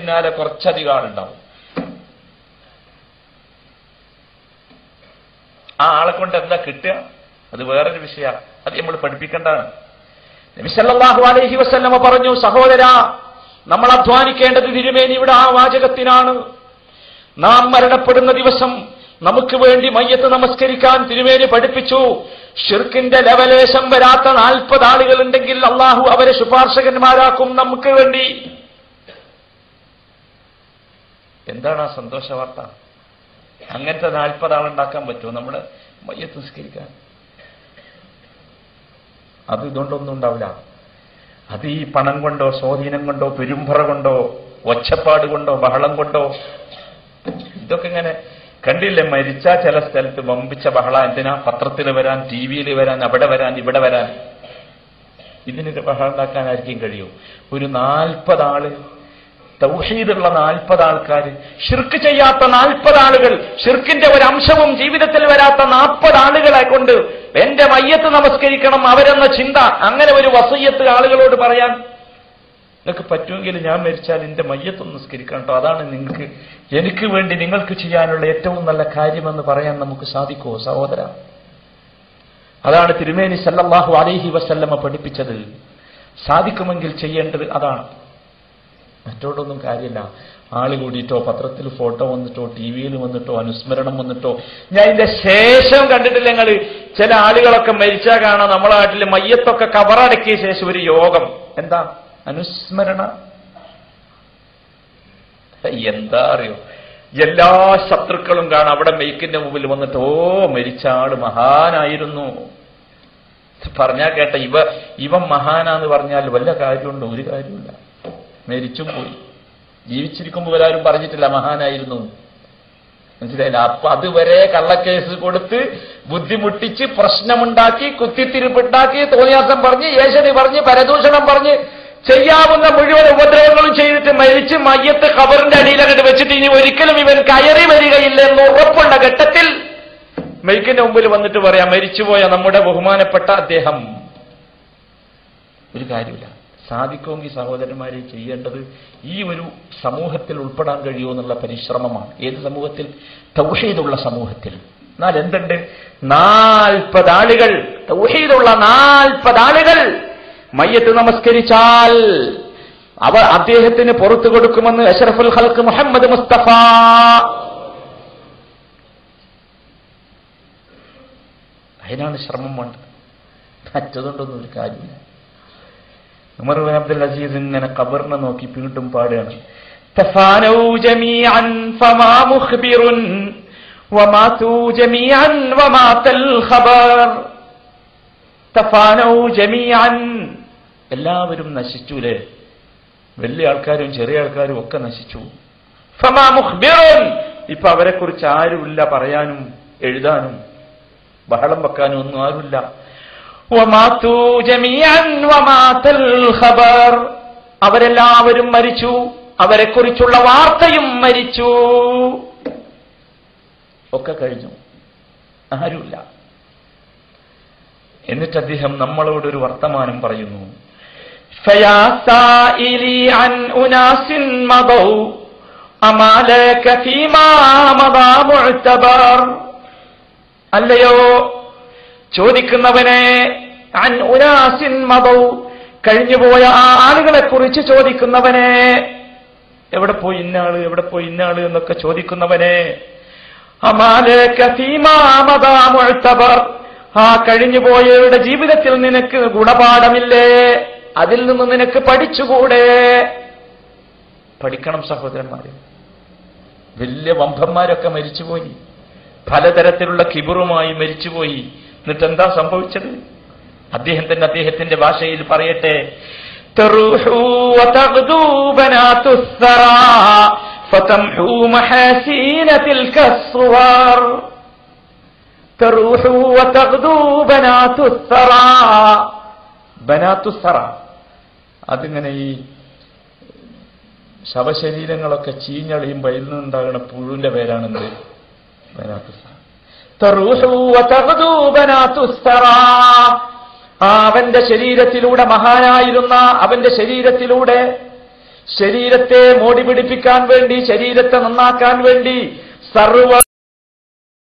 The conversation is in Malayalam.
പിന്നാലെ കുറച്ചധികം ആളുണ്ടാവും. ആ ആളെ കൊണ്ട് എന്താ കിട്ടുക? അത് വേറൊരു വിഷയമാണ്. അത് നമ്മൾ പഠിപ്പിക്കേണ്ടതാണ്. നബി സല്ലല്ലാഹു അലൈഹി വസല്ലമ പറഞ്ഞു, സഹോദരാ, നമ്മൾ അധ്വാനിക്കേണ്ടത് തിരുമേനിയുടെ ആ വാചകത്തിനാണ്. നാം മരണപ്പെടുന്ന ദിവസം നമുക്ക് വേണ്ടി മയ്യത്ത് നമസ്കരിക്കാൻ തിരുമേനി പഠിപ്പിച്ചു. ഷിർക്കിന്റെ ലവലേശം വരാത്ത 40 ആളുകളുണ്ടെങ്കിൽ അള്ളാഹു അവരെ ശുപാർശകന്മാരാക്കും നമുക്ക് വേണ്ടി. എന്താണ് ആ സന്തോഷ വാർത്ത? അങ്ങനത്തെ 40 ആളുണ്ടാക്കാൻ പറ്റുമോ നമ്മുടെ മയ്യത്ത് നിസ്കരിക്കാൻ? അത് ഇതുകൊണ്ടൊന്നും ഉണ്ടാവില്ല. അത് ഈ പണം കൊണ്ടോ സ്വാധീനം കൊണ്ടോ പെരുമ്പറ കൊണ്ടോ ഒച്ചപ്പാട് കൊണ്ടോ ബഹളം കൊണ്ടോ. ഇതൊക്കെ ഇങ്ങനെ കണ്ടില്ലേ, മരിച്ച ചില സ്ഥലത്ത് വമ്പിച്ച ബഹള. എന്തിനാ? പത്രത്തിൽ വരാൻ, TV-യിൽ വരാൻ, അവിടെ വരാൻ, ഇവിടെ വരാൻ. ഇതിനൊരു ബഹളം ഉണ്ടാക്കാനായിരിക്കും കഴിയൂ? ഒരു 40 ആള്, തൗഹീദുള്ള 40 ആൾക്കാർ, ഷിർക്ക് ചെയ്യാത്ത 40 ആളുകൾ, ഷിർക്കിന്റെ ഒരു അംശവും ജീവിതത്തിൽ വരാത്ത 40 ആളുകളെ കൊണ്ട് എന്റെ മയ്യത്ത് നമസ്കരിക്കണം അവരെന്ന ചിന്ത, അങ്ങനെ ഒരു വസയ്യത്ത് ആളുകളോട് പറയാൻ നിങ്ങൾക്ക് പറ്റുമെങ്കിൽ ഞാൻ മരിച്ചാൽ എന്റെ മയ്യത്ത് നമസ്കരിക്കണം കേട്ടോ, അതാണ് നിങ്ങൾക്ക്, എനിക്ക് വേണ്ടി നിങ്ങൾക്ക് ചെയ്യാനുള്ള ഏറ്റവും നല്ല കാര്യമെന്ന് പറയാൻ നമുക്ക് സാധിക്കുമോ സഹോദര? അതാണ് തിരുമേനി സല്ലല്ലാഹു അലൈഹി വസല്ലമ പഠിപ്പിച്ചത്. സാധിക്കുമെങ്കിൽ ചെയ്യേണ്ടത് അതാണ്. മറ്റോടൊന്നും കാര്യമില്ല. ആള് കൂടിയിട്ടോ പത്രത്തിൽ ഫോട്ടോ വന്നിട്ടോ TV-യിൽ വന്നിട്ടോ അനുസ്മരണം വന്നിട്ടോ. ഞാൻ ഇതിന്റെ ശേഷം കണ്ടിട്ടില്ല നിങ്ങൾ, ചില ആളുകളൊക്കെ മരിച്ചാൽ കാണാം നമ്മളെ നാട്ടിൽ മയ്യത്തൊക്കെ കബറടക്കിയ ശേഷം ഒരു യോഗം. എന്താ? അനുസ്മരണ. എന്താ അറിയോ, എല്ലാ ശത്രുക്കളും കാണാം അവിടെ മൈക്കിന്റെ മുമ്പിൽ വന്നിട്ട്, ഓ മരിച്ച ആള് മഹാനായിരുന്നു പറഞ്ഞാൽ കേട്ട, ഇവൻ മഹാനാന്ന് പറഞ്ഞാൽ വല്ല കാര്യമുണ്ടോ? ഒരു കാര്യമില്ല. മരിച്ചും പോയി. ജീവിച്ചിരിക്കുമ്പോൾ എല്ലാവരും പറഞ്ഞിട്ടില്ല മഹാനായിരുന്നു, മനസ്സിലായില്ല? അപ്പൊ അതുവരെ കള്ളക്കേസ് കൊടുത്ത് ബുദ്ധിമുട്ടിച്ച് പ്രശ്നമുണ്ടാക്കി കുത്തിത്തിരിപ്പുണ്ടാക്കി തോന്നിയാസം പറഞ്ഞ് ഏശനി പറഞ്ഞ് പരദൂഷണം പറഞ്ഞ് ചെയ്യാവുന്ന മുഴുവൻ ഉപദ്രവങ്ങളും ചെയ്തിട്ട് മരിച്ച് മയ്യത്ത് ഖബറിന്റെ അടിയിലങ്ങോട്ട് വെച്ചിട്ട് ഇനി ഒരിക്കലും ഇവൻ കയറി വരികയില്ല എന്ന് ഉറപ്പുള്ള ഘട്ടത്തിൽ മൈക്കിന്റെ മുമ്പിൽ വന്നിട്ട് പറയാം മരിച്ചുപോയ നമ്മുടെ ബഹുമാനപ്പെട്ട അദ്ദേഹം. ഒരു കാര്യമില്ല. സാധിക്കുമെങ്കിൽ സഹോദരന്മാരെ ചെയ്യേണ്ടത് ഈ ഒരു സമൂഹത്തിൽ ഉൾപ്പെടാൻ കഴിയുമോ എന്നുള്ള പരിശ്രമമാണ്. ഏത് സമൂഹത്തിൽ? തൗഹീദുള്ള സമൂഹത്തിൽ. എന്നാൽ എന്തുണ്ട്? 40 ആളുകൾ, തൗഹീദുള്ള 40 ആളുകൾ മയ്യത്ത് നമസ്കരിച്ചാൽ അദ്ദേഹത്തിന് പുറത്തു കൊടുക്കുമെന്ന് അഷ്റഫുൽ ഖൽഖ് മുഹമ്മദ് മുസ്തഫ. അതിനാണ് ശ്രമം വേണ്ടത്. മറ്റതുകൊണ്ടൊന്നും ഒരു കാര്യമില്ല. ഉമർ ബിൻ അബ്ദുൽ അസീസ് ഇങ്ങനെ ഖബറിനെ നോക്കി വീണ്ടും പാടുകയാണ്, തഫാനൗ ജമീഅൻ ഫമാ മുഖ്ബിറുൻ വമാതു ജമീഅൻ വമാതൽ ഖബർ. തഫാനൗ ജമീഅൻ, എല്ലാവരും നശിച്ചുലേ, വലിയ ആൾക്കാരും ചെറിയ ആൾക്കാരും ഒക്കെ നശിച്ചു. ഫമാ മുഖ്ബിറുൻ, ഇപ്പൊ അവരെ കുറിച്ച് ആരുമില്ല പറയാനും എഴുതാനും ബഹളം വെക്കാനും ഒന്നും ആരുമില്ല. വമാതു ജമീഅൻ വമാതൽ ഖബർ, അവരെല്ലാവരും മരിച്ചു, അവരെക്കുറിച്ചുള്ള വാർത്തയും മരിച്ചു, ഒക്കെ കഴിഞ്ഞു, ആരുമില്ല. എന്നിട്ട് അദ്ദേഹം നമ്മളോടൊരു വർത്തമാനം പറയുന്നു, ഫയാ സായിലി അൻ ഉനാസിൻ മദൗ അമാലക ഫീമാ മദാ മുഅ്തബർ. അല്ലയോ ചോദിക്കുന്നവനെ, അൻ ഉനാസിൻ മദൗ, കഴിഞ്ഞുപോയ ആ ആളുകളെ കുറിച്ച് ചോദിക്കുന്നവനെ, എവിടെ പോയി ഇന്നാള്, എവിടെ പോയി ഇന്നാള് എന്നൊക്കെ ചോദിക്കുന്നവനെ, അമാലക ഫീമാ മദാ മുഅ്തബർ, ആ കഴിഞ്ഞുപോയവരുടെ ജീവിതത്തിൽ നിനക്ക് ഗുണപാഠമില്ലേ? അതിൽ നിന്ന് നിനക്ക് പഠിച്ചുകൂടെ? പഠിക്കണം സഹോദരന്മാരെ. വലിയ വമ്പന്മാരൊക്കെ മരിച്ചുപോയി, പലതരത്തിലുള്ള കിബറുമായി മരിച്ചുപോയി. എന്നിട്ട് എന്താ സംഭവിച്ചത്? അദ്ദേഹം തന്നെ അദ്ദേഹത്തിന്റെ ഭാഷയിൽ പറയട്ടെ, തറൂഹു വതഗ്ദു ബനാതുസ്സറാ ഫതംഹു മഹാസീന തിൽക സുവർ. തറൂഹു വതഗ്ദു ബനാതുസ്സറാ, ബനാതുസ്സറ, അതിങ്ങനെ ഈ ശവശരീരങ്ങളൊക്കെ ചീഞ്ഞളിയുമ്പോൾ അതിൽ നിന്നുണ്ടാകുന്ന പുഴുവിന്റെ പേരാണെന്ത്? ബനാതുസ്സറ. തറൂഹു വതഗ്ദു ബനാതുസ്സറ, അവന്റെ ശരീരത്തിലൂടെ, മഹാനായിരുന്ന അവന്റെ ശരീരത്തിലൂടെ ശരീരത്തെ മോടി പിടിപ്പിക്കാൻ വേണ്ടി, ശരീരത്തെ നന്നാക്കാൻ വേണ്ടി സർവ